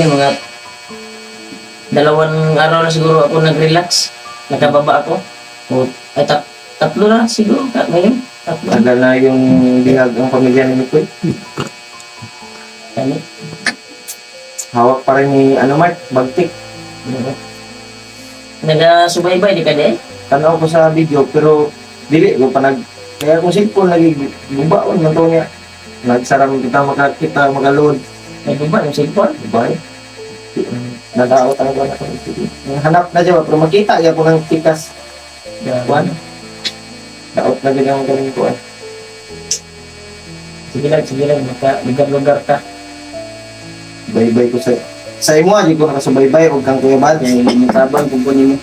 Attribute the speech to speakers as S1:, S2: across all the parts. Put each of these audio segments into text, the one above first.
S1: ngayon, mga 2 araw na siguro ako nag-relax. Nakababa ako. Ay, tatlo na siguro ngayon. Tatlo.
S2: Tagal na yung bihag ang pamilya ni Mikoy.
S1: Ano?
S2: Hawak pa rin ni, Mark, bagtik.
S1: Nagasubaybay di ka di?
S2: Tanaw ko sa video, pero dili ko pa kaya kung cellphone lagi, bubaon man to niya. Nagsaram kita makaload.
S1: May ba yung cellphone?
S2: Diba eh? Nadaot ang wala ko. Hanap na dyan, pero makita niya ko ng tikas. Kuan. Daot na ganyan ang galing ko eh.
S1: Sige lang, lugar-lugar ka.
S2: Baybay ko sa imo, di ko nakasubaybay, huwag kang Kuya Bad.
S1: Yung tabang kukunin mo.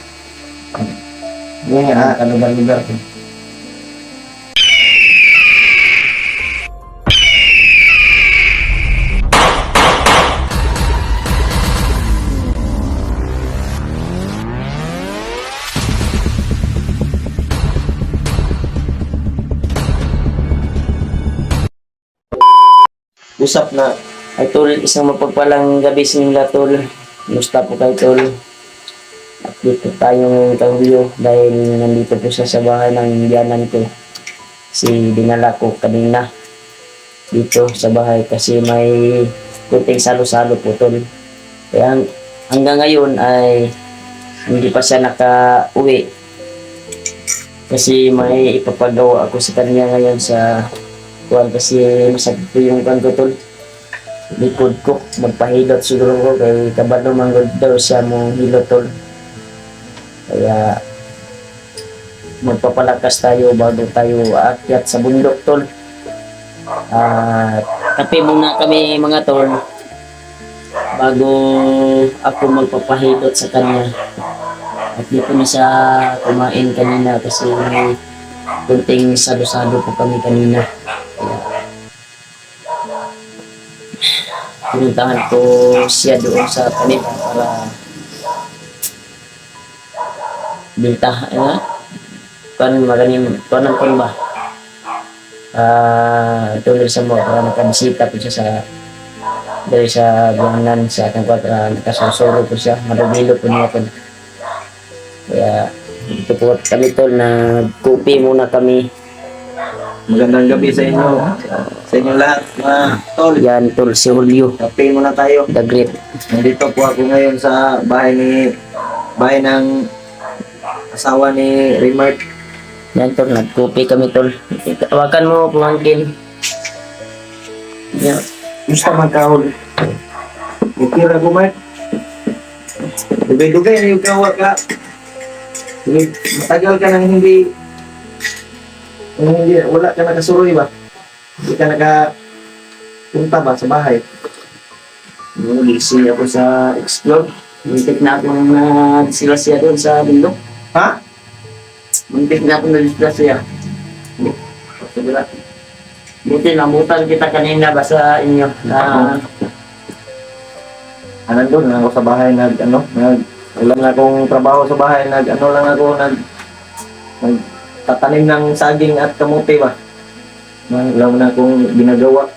S2: Ngayon nga,
S1: Lugar-lugar ka.
S2: usap na
S1: Ay tol, isang mapagpalang gabi sa inyo lahat tol. Musta po kayo tol? At dito tayo ngayong kahuyo dahil nandito po siya sa bahay ng biyanan ko. Si dinala ko kanina dito sa bahay kasi may kunting salo-salo po tol. Kaya hanggang ngayon ay hindi pa siya naka-uwi. Kasi may ipapagawa ako sa kanya ngayon sa kuwan kasi masakit po yung kuwan ko tol. Likod ko, magpahilot siguro ko kay kabado manggod daw siya mong hilot tol. Kaya magpapalakas tayo bago tayo aakyat sa bundok tol. Kape muna kami mga tol bago ako magpapahilot sa kanya. At dito na siya kumain kanina kasi may kunting sado-sado po kami kanina. Pinuntahan ko siya doon sa kanila para bintahan maganin ba tuloy sa mo para nakabisita po siya sa dari sa buhanan sa aking para nakasusuro po siya madubilo po niya po. Kaya ito po kami tol na kupi muna kami.
S2: magandang gabi sa inyo. Sa inyo lahat, mga tol.
S1: Yan tol si Julio
S2: Kape muna tayo.
S1: the Great.
S2: Nandito po ako ngayon sa bahay ng asawa ni Remark.
S1: Yan tol, nagkupi kami tol. Tawakan mo pumangkin. Yan.
S2: Gusto magkahol. Ikira ko, Mark. Dugay-dugay na yung kawa ka. Matagal ka nang hindi, wala ka nakasuroy ba? Hindi ka nakapunta ba sa bahay?
S1: Busy ako sa explore. Muntik na ako na disgrasya doon sa bundok.
S2: Ha?
S1: Muntik na ako na disgrasya. Sabila. Buti namutan kita kanina ba sa inyo na
S2: Nandun lang ako sa bahay wala na akong trabaho sa bahay, lang ako, tatanim ng saging at kamote ba? Wala na akong ginagawa.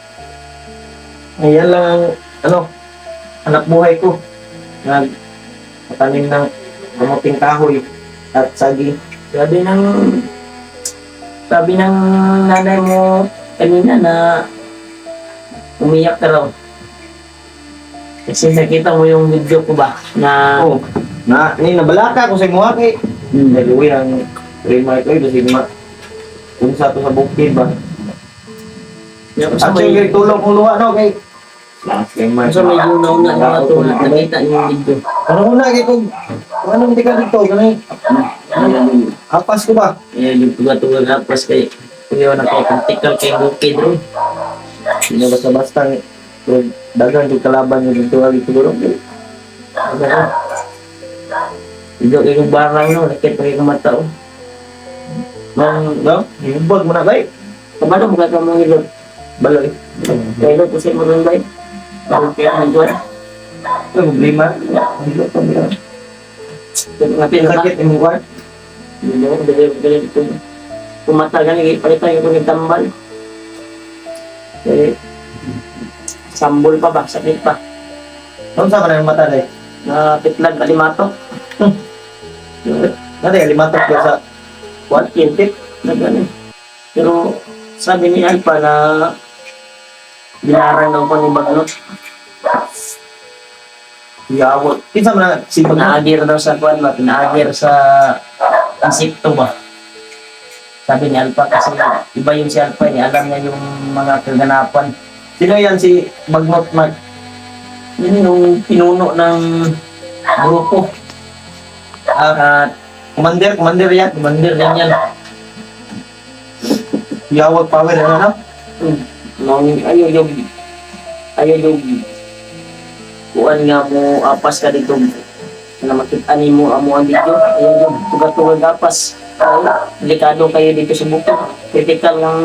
S2: Ayan lang ang, anak buhay ko. Tatanim ng kamuting kahoy at saging.
S1: sabi ng nanay mo kanina na umiyak ka raw. Kasi nakita mo yung video ko ba na
S2: Nabalaka ko sa mga kay. Nag-uwi ang Remark ko, kasi kung sa to sa bukid ba. Actually, tulong kong luha, no, kay Remark.
S1: So may una na ito na nakita niyo yung video.
S2: Ano una, kay kung anong di ka dito, ganun, apas ko ba?
S1: Yung tuga-tuga gapas kay kuya na kay praktikal kay bukid ro.
S2: Hindi basta-basta, dagan yung kalaban yung dito, siguro.
S1: Video kay kong barang no, nakit pa kay mata o.
S2: Hibag mo na, bay.
S1: Kabalo mo ka mong ilod.
S2: Baloy.
S1: Kaya ilod kasi mo rin bay. Bakit kaya ang juwan?
S2: Ito, problema. Hibag pa mo.
S1: Ngapin na ba?
S2: Sakit yung mukha.
S1: Hindi mo, dali ito. Kumata ka naging palitan yung nagtambal. Kaya, sambol pa ba? Sakit pa.
S2: Ano sa kanang mata day?
S1: Na pitlag alimato.
S2: Nade limatok ko sa
S1: What? Kintit? Na ganun. Pero sabi ni Alpa na binaran daw ko ni Bagnot.
S2: yawot. Kinsa man na si Bagnot?
S1: Pinaagir daw sa kuwan ba? Pinaagir sa insekto ba? Sabi ni Alpa kasi iba yung si Alpa niya. Alam niya yung mga kaganapan.
S2: Sino yan si Bagnot Mark?
S1: Yun yung pinuno ng grupo. At
S2: Commander yan.
S1: commander din yan.
S2: Yawot power ano na?
S1: Ayaw yung kuan nga mo apas ka dito na makita ni mo amo ang video. Ayaw yung tugat-tugat apas. Delikado kayo dito sa buko. Critical ng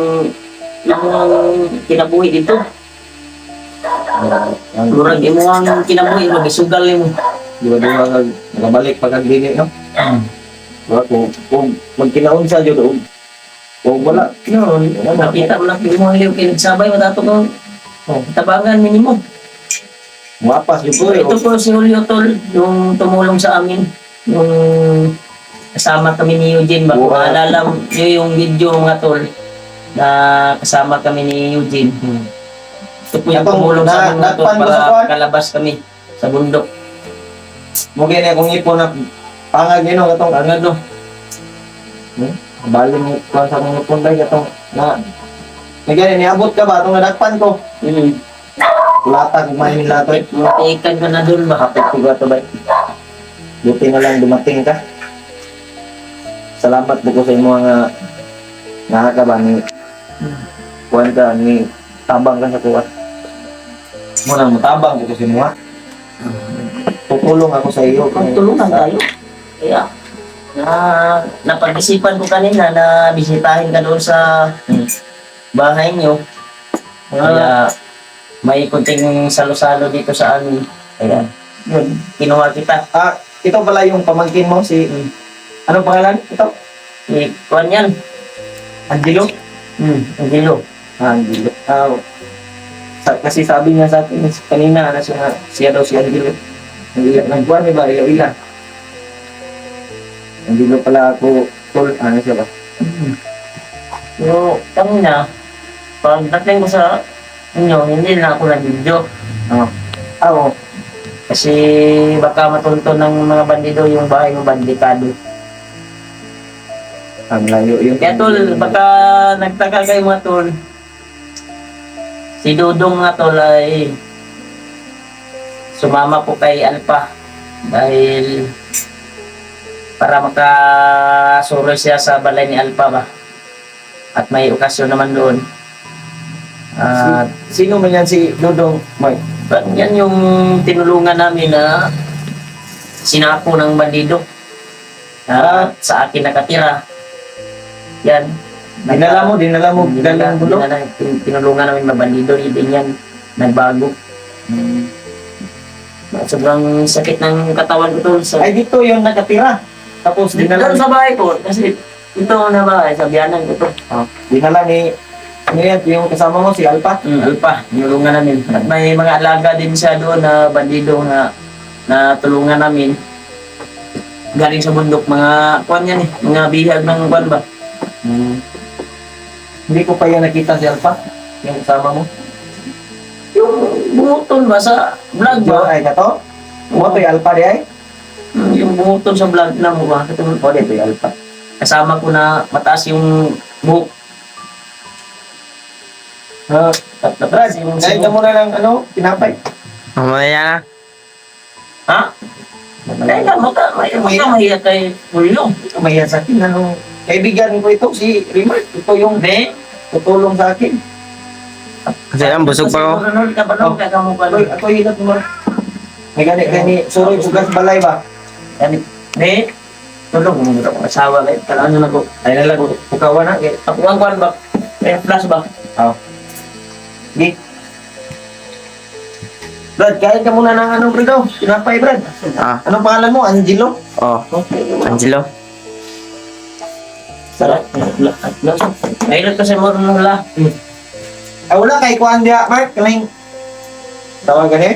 S1: kinabuhi dito. Lurag imo ang kinabuhi, magisugal mo.
S2: Dua-dua kag nabalik pag dili no. Kung magkinaon sa jud kung wala
S1: Yun, nakita mo lang mo ang liw kinagsabay matato kang tabangan minimum.
S2: mapas jud ko.
S1: Ito po si Julio Tol, yung tumulong sa amin. Yung kasama kami ni Eugene. Baka
S2: Wow.
S1: maalala nyo yung video mga Tol na kasama kami ni Eugene. Ito po yung
S2: Atong
S1: tumulong sa amin mga Tol
S2: nagpan ko sa
S1: para
S2: kuwan?
S1: kalabas kami sa bundok.
S2: Mo gani akong ipon na pangag gino katong
S1: Ang ano,
S2: bali mo kuan sa mga punday katong na gani niabot ka ba atong nadakpan ko. Latag kumain nila to.
S1: matiikan ka na doon ba?
S2: Kapit ko ba to ba? Buti na lang dumating ka. Salamat po ko sa imo nga nga ba ni kuan ka ni tabang ka sa kuwan. Mo nang mutabang ko sa imo ha. Tutulong ako sa iyo.
S1: Magtulungan tayo. Kaya, napag-isipan ko kanina na bisitahin ka doon sa bahay niyo. Kaya, may kunting salo-salo dito sa amin. Kaya, yun, kinuha kita.
S2: Ah, ito pala yung pamangkin mo si anong pangalan? Ito?
S1: Kuhan yan.
S2: Angelo?
S1: Angelo.
S2: Angelo. Kasi sabi niya sa akin kanina na siya daw si Angelo. Nagbuwan ba? Ila-ila. Angelo pala ako tol. Ano siya ba?
S1: Pero, kanina, pagdating ko sa inyo, hindi na ako nag-video.
S2: Oo.
S1: Kasi baka matulto ng mga bandido yung bahay mo bandikado.
S2: Ang layo yun.
S1: Kaya tol, baka nagtaka kayo mga tol. Si Dudong nga tol ay sumama po kay Alpa dahil para makasuroy siya sa balay ni Alpa ba. At may okasyon naman doon. At
S2: Sino man yan si Dudong? Mike.
S1: yan yung tinulungan namin na sinako ng bandido. At sa akin nakatira. Yan.
S2: Dinala mo galing bulo.
S1: Tinulungan namin mga bandido. Din yan. Nagbago. Sobrang sakit ng katawan ko tol.
S2: Ay dito yung nakatira. Tapos dinala
S1: Doon sa bahay ko. Kasi ito na bahay. Sa biyanan ko to.
S2: dinala ni ano yan, yung kasama mo si Alpa.
S1: Alpa. Tinulungan namin. At may mga alaga din siya doon na bandido na tulungan namin. Galing sa bundok. Mga kwan yan eh. Mga bihag ng kwan ba?
S2: Hindi ko pa yan nakita si Alpa. Yung kasama mo.
S1: Yung bumutol ba sa vlog ba?
S2: Ay, kato? Mo to yung Alpa di ay?
S1: Yung bumutol sa vlog na mo ba?
S2: O, dito yung Alpa.
S1: Kasama ko na mataas yung buhok.
S2: Brad, kain ka muna ng ano, tinapay.
S3: Mamaya na.
S1: Ha? Kaya ka, mahiya kay Julio.
S2: Mahiya sa akin, ano, kaibigan ko ito, si Rimar. Ito yung
S1: Hindi.
S2: tutulong sa akin.
S3: Kasi lang, busog pa ako.
S1: Nanonood ka ba nung kakamu pa?
S2: Ako hilot mo. May gani, suroy bugas balay ba?
S1: Hindi. Tulong mo muna kung asawa kayo. Ano na ko?
S2: Ay na lang, pukawan na.
S1: Ako ang kwan ba? May flash ba?
S2: Di. Brad, kain ka muna ng anong Brad, tinapay Brad. Anong pangalan mo? Angelo?
S3: Oh, Angelo.
S1: Sarap. Mahirap kasi mo rin nila.
S2: Ay wala kay kuan dia, Mark, kaling tawagan eh.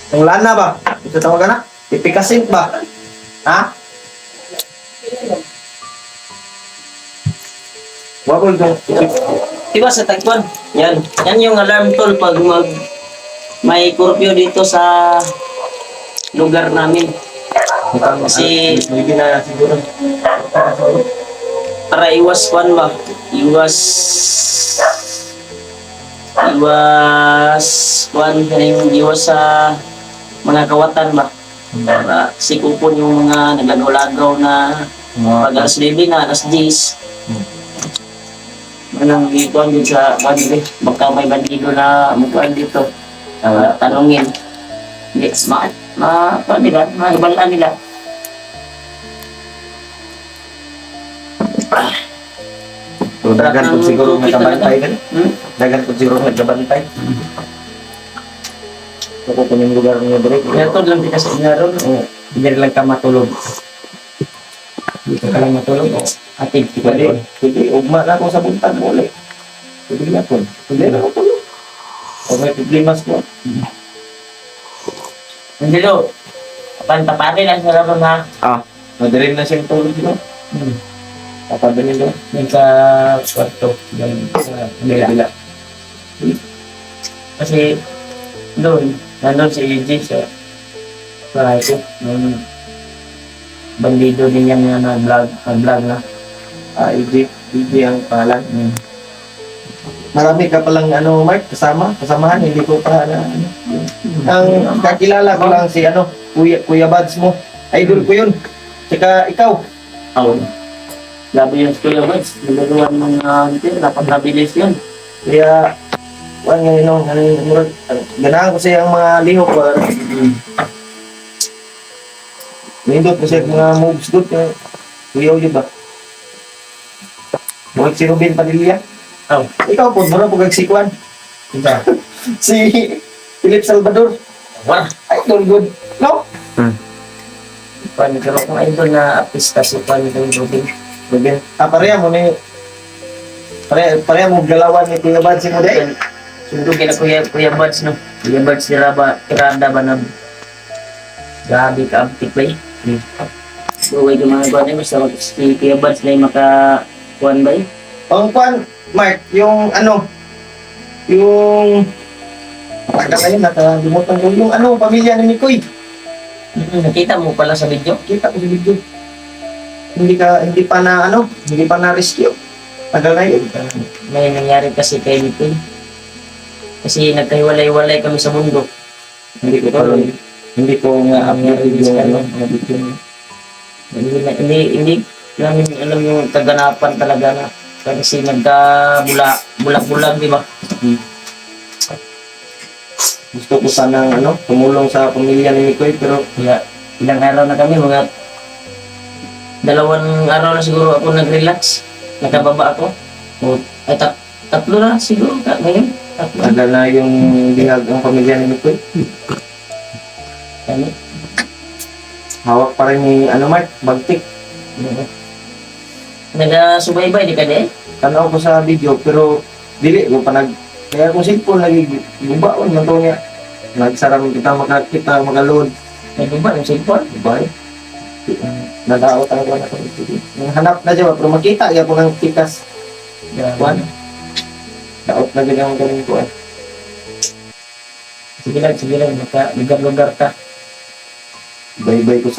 S2: Ang lana ba? Ito tawagan na? Ipikasin ba? Ha? Wapol kong
S1: Diba sa tagpuan? Yan. Yan yung alarm toll pag may curfew dito sa lugar namin. Kasi
S2: hindi na siguro.
S1: para iwas kwan ba? Iwas kwan yung iwas sa mga kawatan ba? Para sikupon yung mga naglagaw-lagaw na pag alas 9 na, alas 10. Anong ikuan din sa bandre? Baka may bandido na mukuan dito. Tanungin. Hindi, paano nila? Maibalaan nila.
S2: So, dagan ko siguro nagkabantay din. Dagan ko siguro nagkabantay. So, kung yung lugar niyo bro.
S1: Ito lang din kasi inaron. Hindi lang ka matulog. Dito ka lang matulog. Atid ka doon.
S2: Pwede, ugma na ako sa buntag mo ulit. Pwede na po. Pwede na ako tulog. O may problemas ko.
S1: Nandilo. Pantapari lang sa labang ha.
S2: Madaling na siyang tulog dito. Papadali doon.
S1: Yung sa kwarto. Yung sa bila. Kasi doon, nandun si EJ sa bahay ko. Yung bandido din yan na nag-vlog na.
S2: EJ ang pangalan. Marami ka palang Mark, kasamahan, hindi ko pa ang kakilala ko lang si Kuya Bads mo. Idol ko yun. Tsaka ikaw.
S1: Oo. Labi yung Kuya Bads. Niluluan mga dapat nabilis yun.
S2: Kaya ganahan ko siya ang mga lihok ko. Nindot ko siya ang mga moves doon. Kuya Uli ba? Huwag si Ruben Padilla.
S1: Oh.
S2: Ikaw po, mura po kagsikwan.
S1: Diba?
S2: Si Philip Salvador.
S1: Wala.
S2: Idol good. No?
S1: Pero kung idol na artista si Juan Rubin.
S2: Ruben. Pareha mo ni... Pareha mo galawan ni Kuya Bads mo dahil.
S1: Sundugin na Kuya Bads, no? Kuya Bads tirada ba na grabe ka abtik ba eh? Buway yung mga kuwan eh, basta si Kuya Bads na yung makakuan ba eh?
S2: Ang kwan, Mark, yung yung taga na yun, nakalimutan ko, yung pamilya ni Mikoy.
S1: Nakita mo pala sa video?
S2: Kita ko sa video. Hindi pa na rescue. Tagal na yun.
S1: May nangyari kasi kay Mikoy. Kasi nagkahiwalay-walay kami sa mundo.
S2: Hindi ko nga upload yung video.
S1: Hindi namin alam yung kaganapan talaga na kasi nagka-bulag-bulag, di ba?
S2: Gusto ko sanang tumulong sa pamilya ni Mikoy pero
S1: Kaya ilang araw na kami, mga 2 araw na siguro ako nag-relax. Nakababa ako. Ay, tatlo na siguro ngayon. Tatlo.
S2: tagal na yung bihag ang pamilya ni Mikoy.
S1: Ano?
S2: Hawak pa rin ni Mark, bagtik.
S1: Nagasubaybay, di ka di?
S2: Tanaw ko sa video pero dili ko pa kaya kung cellphone lagi gubaon man to niya. Nagsarang kita makaload.
S1: Nagbuba yung cellphone.
S2: Diba? Nadaot ang kuwan ako. Hanap na dyan, pero makita kaya ko ng tikas. Kuwan. Daot na ganyan ang ganyan ko.
S1: Sige lang, lugar-lugar ka.
S2: Bye-bye ko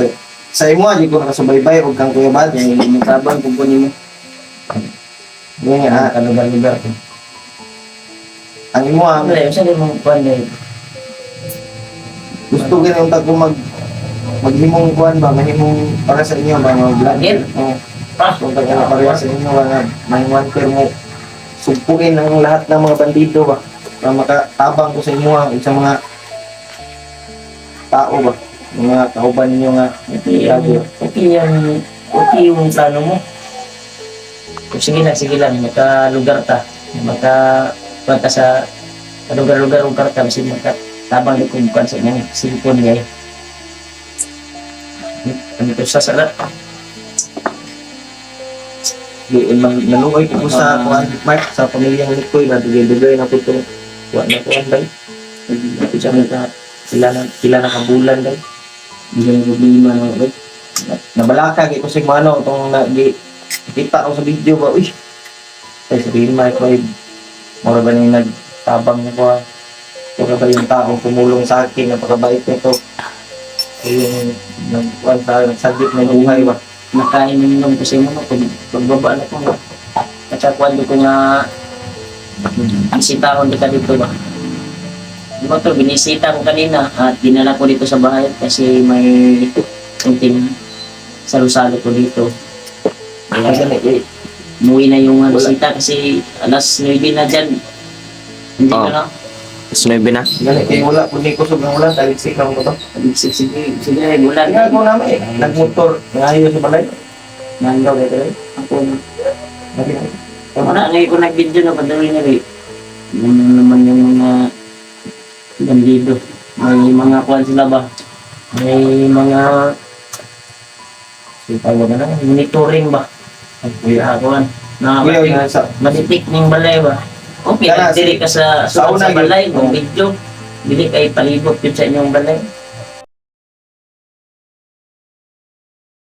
S2: sa imo, di ko nakasubaybay, huwag kang Kuya Bad.
S1: Yan yung tabang kukunin mo.
S2: Yan nga,
S1: Lugar-lugar.
S2: ang imo
S1: Ano yun, saan yung kuhan na yun?
S2: gusto ganyan tag ko maghimong kuwan ba, mahimong para sa inyo ba, mga vlog.
S1: Again?
S2: Oo. Kung tag para sa inyo, mga mo sugpuin ang lahat ng mga bandido ba, para makatabang ko sa inyo ang isang mga tao ba, mga kauban ninyo nga.
S1: Okay yung plano mo. Sige lang, makalugar ta. Makapunta sa lugar-lugar ka, kasi makatabang yung kumpukan sa inyong cellphone niya. Ano ito sa salat?
S2: Naluoy ko sa kuwan, Mark, sa pamilyang Nikoy na dugay-dugay na po itong kuwan na kuwan ba.
S1: Ito siya mga
S2: Sila na kabulan daw.
S1: Hindi yung problema no.
S2: Nabalakag ito si Mano itong kita ko sa video ba, uy. Ay sabihin mo ko ay mura ba yung nagtabang niya ko ah. Mura ba yung taong tumulong sa akin, napakabait nito. Yung nagkuhan sa nagsagip na buhay ba.
S1: Nakain mo kasi mo pagbaba na ko nga. At sa kwento ko nga bisitahon kita dito ba. Di ba to, binisita ko kanina at dinala ko dito sa bahay kasi may kunting salo-salo ko dito.
S2: Kasi
S1: Umuwi na yung bisita kasi alas 9 na dyan. Hindi
S3: Oh.
S1: ko na.
S3: Sinoy na.
S2: Gani, kaya wala, kundi ko sobrang ulan, dahil siklang ko to.
S1: Sige, bulan.
S2: Kaya ko namin eh, nagmotor, ngayon sa balay.
S1: Nandaw dito eh. Ako, wala, ngayon ko nag-video na padawi na rin. Ano naman yung mga bandido. May mga kuwan sila ba? May mga tawag na lang, monitoring ba?
S2: Kuya,
S1: Kuwan. Na
S2: kuya, yung sa,
S1: matitik ng balay ba? Okay,
S2: Kaya,
S1: dili ka sa
S2: sa una,
S1: balay,
S2: yun.
S1: kung video. Dili kay palibot yun sa inyong balay.